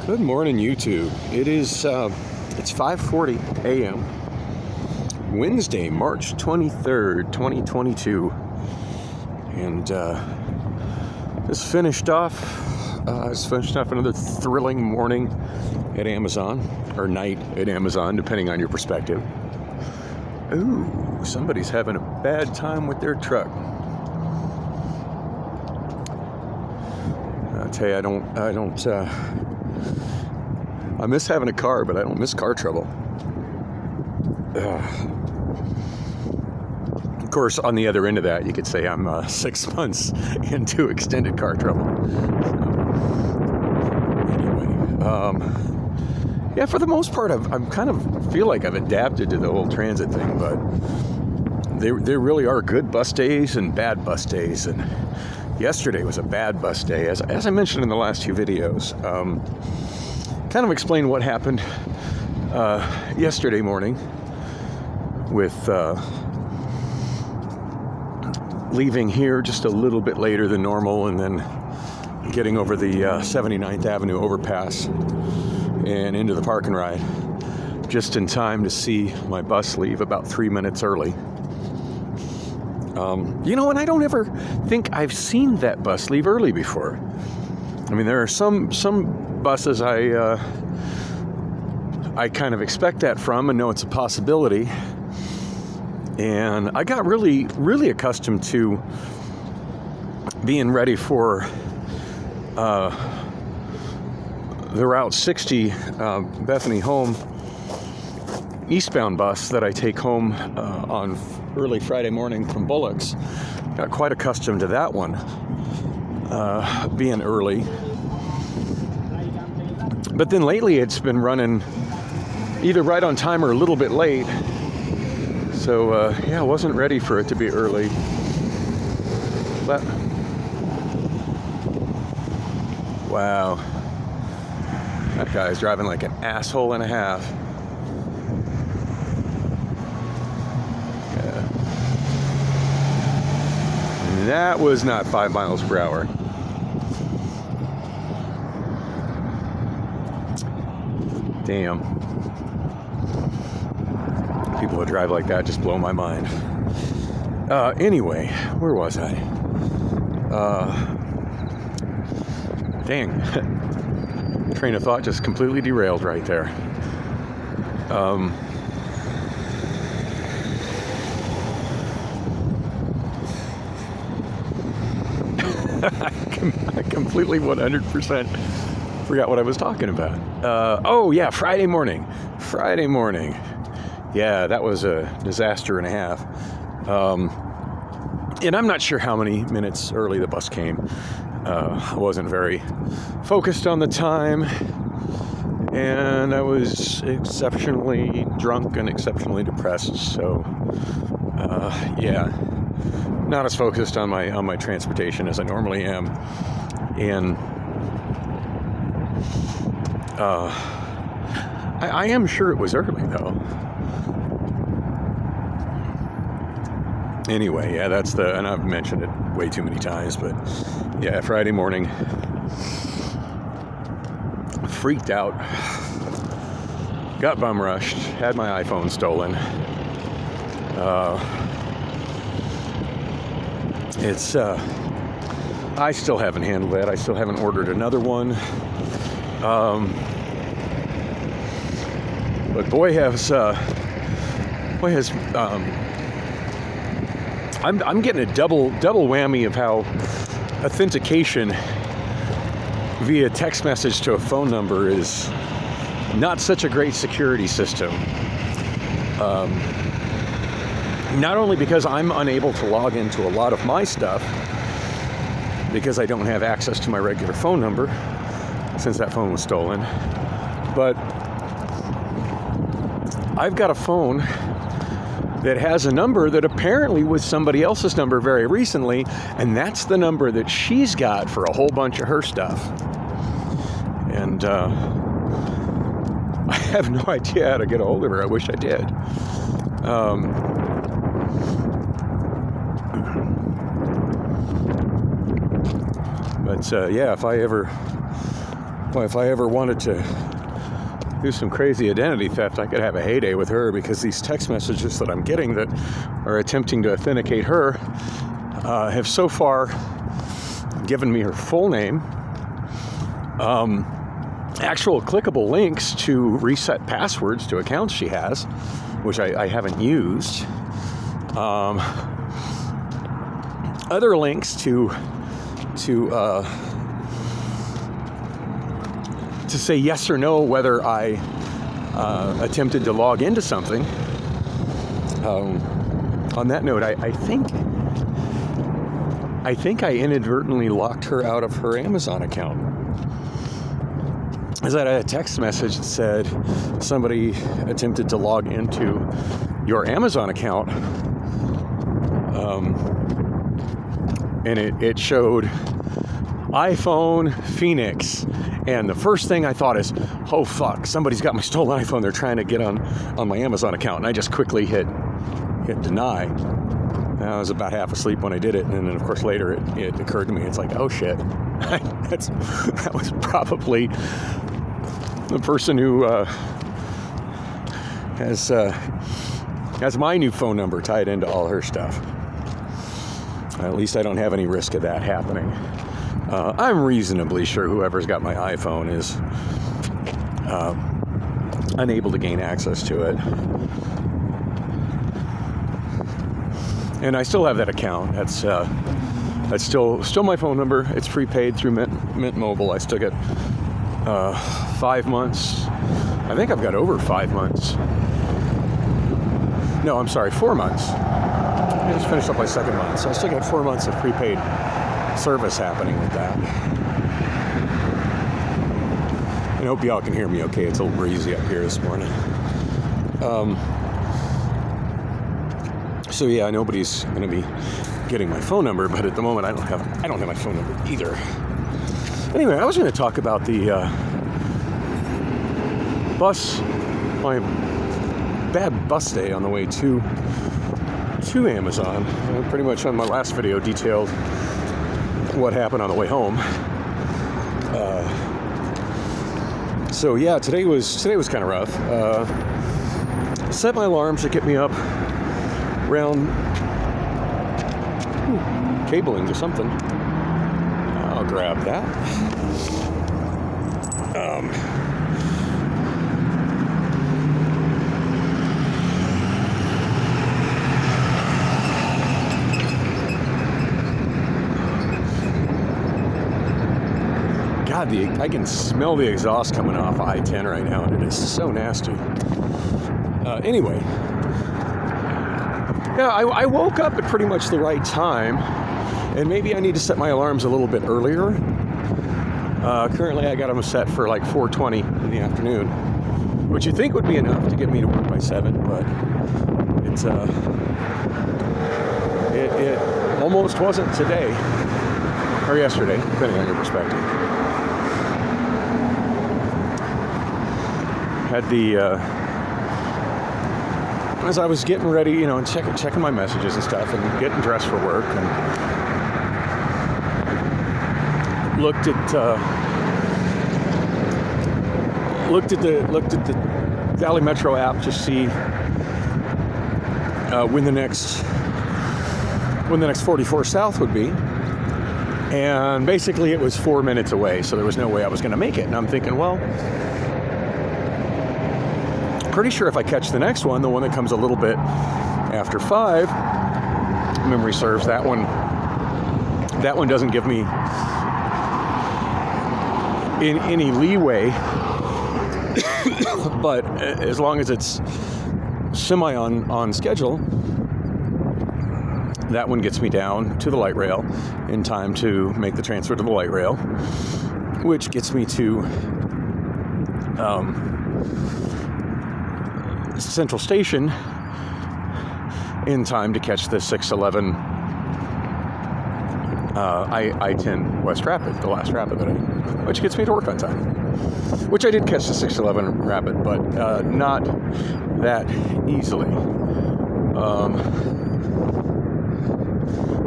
Good morning, YouTube. It's 5:40 a.m. Wednesday, March 23rd, 2022, and just finished off another thrilling morning at Amazon, or night at Amazon, depending on your perspective. Ooh, somebody's having a bad time with their truck. I'll tell you, I miss having a car, but I don't miss car trouble. Of course, on the other end of that, you could say I'm 6 months into extended car trouble. So, anyway, yeah, for the most part, I'm kind of feel like I've adapted to the whole transit thing, but there really are good bus days and bad bus days, and yesterday was a bad bus day, as I mentioned in the last few videos. Kind of explain what happened yesterday morning with leaving here just a little bit later than normal, and then getting over the 79th Avenue overpass and into the park and ride just in time to see my bus leave about 3 minutes early. And I don't ever think I've seen that bus leave early before. I mean, there are some buses I kind of expect that from and know it's a possibility. And I got really, really accustomed to being ready for the Route 60 Bethany home eastbound bus that I take home on early Friday morning from Bullock's. Got quite accustomed to that one being early. But then lately it's been running either right on time or a little bit late. So, I wasn't ready for it to be early. But, wow. That guy's driving like an asshole and a half. Yeah. That was not 5 miles per hour. Damn. People that drive like that just blow my mind. Anyway, where was I? Dang. Train of thought just completely derailed right there. I completely 100% forgot what I was talking about. Friday morning. Yeah, that was a disaster and a half. And I'm not sure how many minutes early the bus came. I wasn't very focused on the time, and I was exceptionally drunk and exceptionally depressed. So, not as focused on my transportation as I normally am. And I am sure it was early, though. Anyway, yeah, and I've mentioned it way too many times, but yeah, Friday morning, freaked out, got bum rushed, had my iPhone stolen. I still haven't handled that. I still haven't ordered another one. But I'm getting a double whammy of how authentication via text message to a phone number is not such a great security system. Not only because I'm unable to log into a lot of my stuff because I don't have access to my regular phone number since that phone was stolen, but I've got a phone that has a number that apparently was somebody else's number very recently, and that's the number that she's got for a whole bunch of her stuff. And I have no idea how to get a hold of her. I wish I did. But if I ever Well, if I ever wanted to do some crazy identity theft, I could have a heyday with her, because these text messages that I'm getting that are attempting to authenticate her have so far given me her full name, actual clickable links to reset passwords to accounts she has, which I haven't used, other links to say yes or no whether I attempted to log into something. On that note, I think I inadvertently locked her out of her Amazon account. As I had a text message that said somebody attempted to log into your Amazon account, and it showed iPhone Phoenix. And the first thing I thought is, oh fuck, somebody's got my stolen iPhone. They're trying to get on my Amazon account. And I just quickly hit deny. I was about half asleep when I did it. And then, of course, later it occurred to me, it's like, oh shit. That was probably the person who has my new phone number tied into all her stuff. At least I don't have any risk of that happening. I'm reasonably sure whoever's got my iPhone is unable to gain access to it. And I still have that account. That's still my phone number. It's prepaid through Mint Mobile. I still get 5 months. I think I've got over 5 months. No, I'm sorry, 4 months. I just finished up my second month, so I still got 4 months of prepaid service happening with that. I hope y'all can hear me okay. It's a little breezy up here this morning. So yeah, nobody's going to be getting my phone number, but at the moment I don't have my phone number either. Anyway, I was going to talk about the my bad bus day on the way to Amazon. I pretty much on my last video detailed what happened on the way home. So yeah, today was kind of rough. Set my alarms to get me up around cabling to something. I'll grab that. God, I can smell the exhaust coming off I-10 right now, and it is so nasty. Anyway, yeah, I woke up at pretty much the right time, and maybe I need to set my alarms a little bit earlier. Currently, I got them set for like 4:20 in the afternoon, which you think would be enough to get me to work by 7, but it almost wasn't today or yesterday, depending on your perspective. Had as I was getting ready, and checking my messages and stuff, and getting dressed for work, and looked at the Valley Metro app to see when the next 44 South would be, and basically it was 4 minutes away, so there was no way I was going to make it. And I'm thinking, well, pretty sure if I catch the next one, the one that comes a little bit after 5, memory serves, that one doesn't give me any leeway. But as long as it's semi on schedule, that one gets me down to the light rail in time to make the transfer to the light rail, which gets me to Central Station in time to catch the 611 I-10 West Rapid, the last rapid which gets me to work on time. Which I did catch the 611 rapid, but not that easily.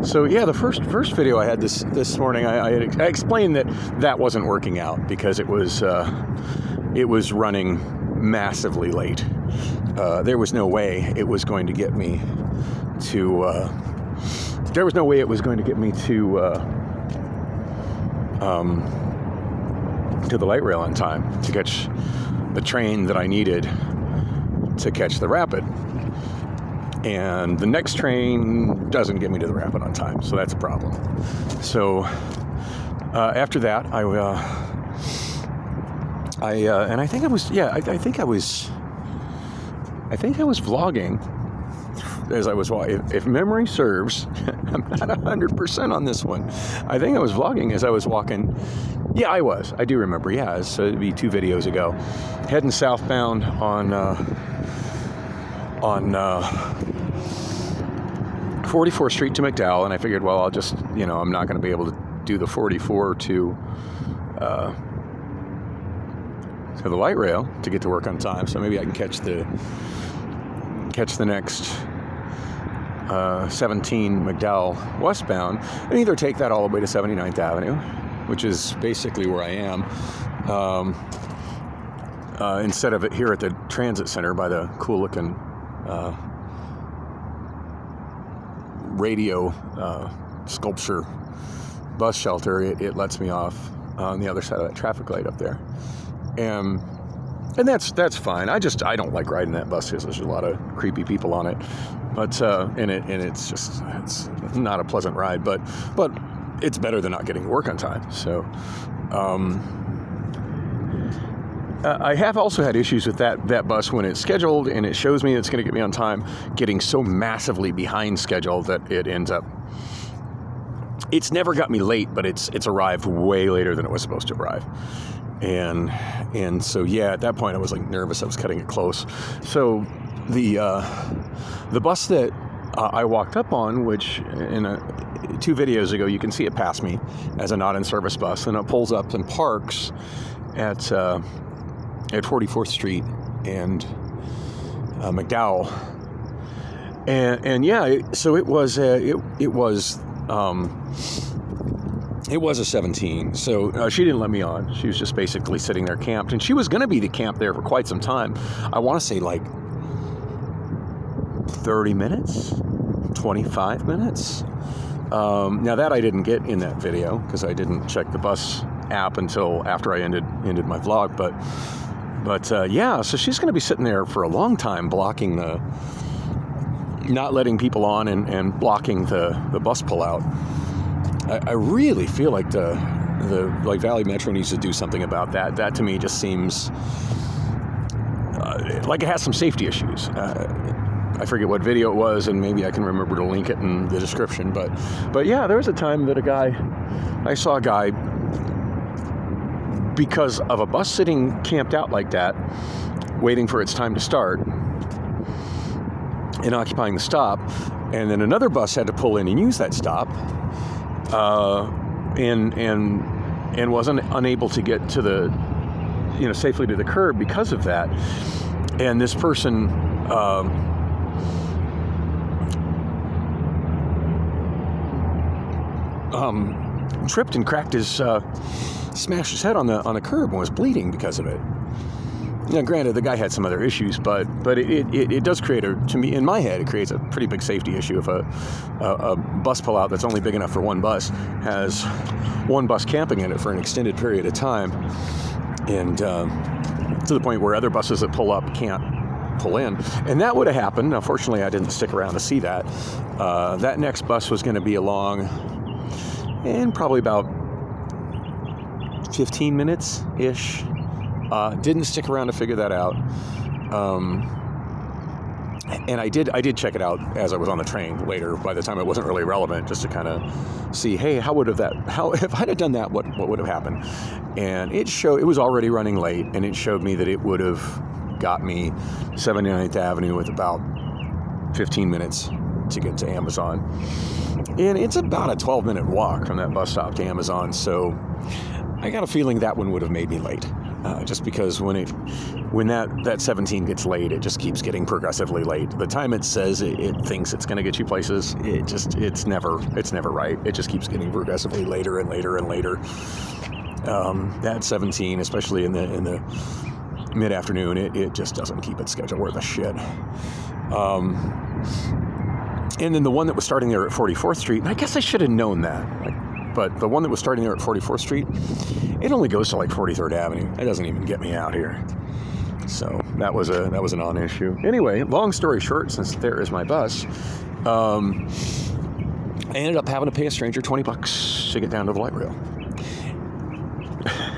So yeah, the first video I had this morning, I explained that wasn't working out because it was running massively late. There was no way it was going to get me to. There was no way it was going to get me to the light rail on time to catch the train that I needed to catch the rapid. And the next train doesn't get me to the rapid on time, so that's a problem. So after that, I think I was vlogging as I was walking. If memory serves, I'm not 100% on this one. I think I was vlogging as I was walking. Yeah, I was. I do remember. Yeah, so it'd be 2 videos ago, heading southbound on 44th Street to McDowell, and I figured, well, I'll just, I'm not going to be able to do the 44 to the light rail to get to work on time, so maybe I can catch the next 17 McDowell westbound, and either take that all the way to 79th Avenue, which is basically where I am, instead of it here at the transit center by the cool-looking radio sculpture bus shelter. It lets me off on the other side of that traffic light up there, and that's fine. I don't like riding that bus because there's a lot of creepy people on it, but it's not a pleasant ride, but it's better than not getting to work on time. So I have also had issues with that bus when it's scheduled and it shows me it's going to get me on time, getting so massively behind schedule that it ends up. It's never got me late, but it's arrived way later than it was supposed to arrive. And so yeah, at that point I was like nervous. I was cutting it close. So the bus that I walked up on, which in 2 videos ago you can see it pass me as a not in service bus, and it pulls up and parks at 44th Street and McDowell, and yeah, so it was a 17. So she didn't let me on. She was just basically sitting there camped, and she was going to be camped there for quite some time. I want to say like 30 minutes, 25 minutes. Now that I didn't get in that video because I didn't check the bus app until after I ended my vlog, but yeah, so she's going to be sitting there for a long time, blocking not letting people on and blocking the bus pullout. I really feel like the Valley Metro needs to do something about that. That to me just seems like it has some safety issues. I forget what video it was, and maybe I can remember to link it in the description. But yeah, there was a time that I saw a guy, because of a bus sitting camped out like that, waiting for its time to start and occupying the stop, and then another bus had to pull in and use that stop, and wasn't unable to get to the safely to the curb because of that. And this person tripped and cracked smashed his head on the curb and was bleeding because of it. Now, granted, the guy had some other issues, but it does create to me, in my head, it creates a pretty big safety issue if a bus pullout that's only big enough for one bus has one bus camping in it for an extended period of time, and to the point where other buses that pull up can't pull in. And that would have happened. Now, fortunately, I didn't stick around to see that. That next bus was going to be along in probably about 15 minutes-ish. Didn't stick around to figure that out. And I did check it out as I was on the train later, by the time it wasn't really relevant, just to kind of see, hey, how if I'd have done that, what would have happened? And it was already running late, and it showed me that it would have got me 79th Avenue with about 15 minutes to get to Amazon. And it's about a 12-minute walk from that bus stop to Amazon, so I got a feeling that one would have made me late. just because when that 17 gets late, it just keeps getting progressively late. The time it says it thinks it's going to get you places, it's never right. It just keeps getting progressively later and later and later. That 17, especially in the mid-afternoon, it just doesn't keep its schedule worth a shit. And then the one that was starting there at 44th Street, and I guess I should have known that. But the one that was starting there at 44th Street, it only goes to like 43rd Avenue. It doesn't even get me out here. So that was a non-issue. Anyway, long story short, since there is my bus, I ended up having to pay a stranger $20 to get down to the light rail.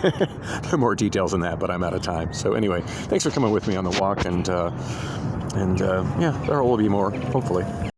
There are more details than that, but I'm out of time. So anyway, thanks for coming with me on the walk, and yeah, there will be more, hopefully.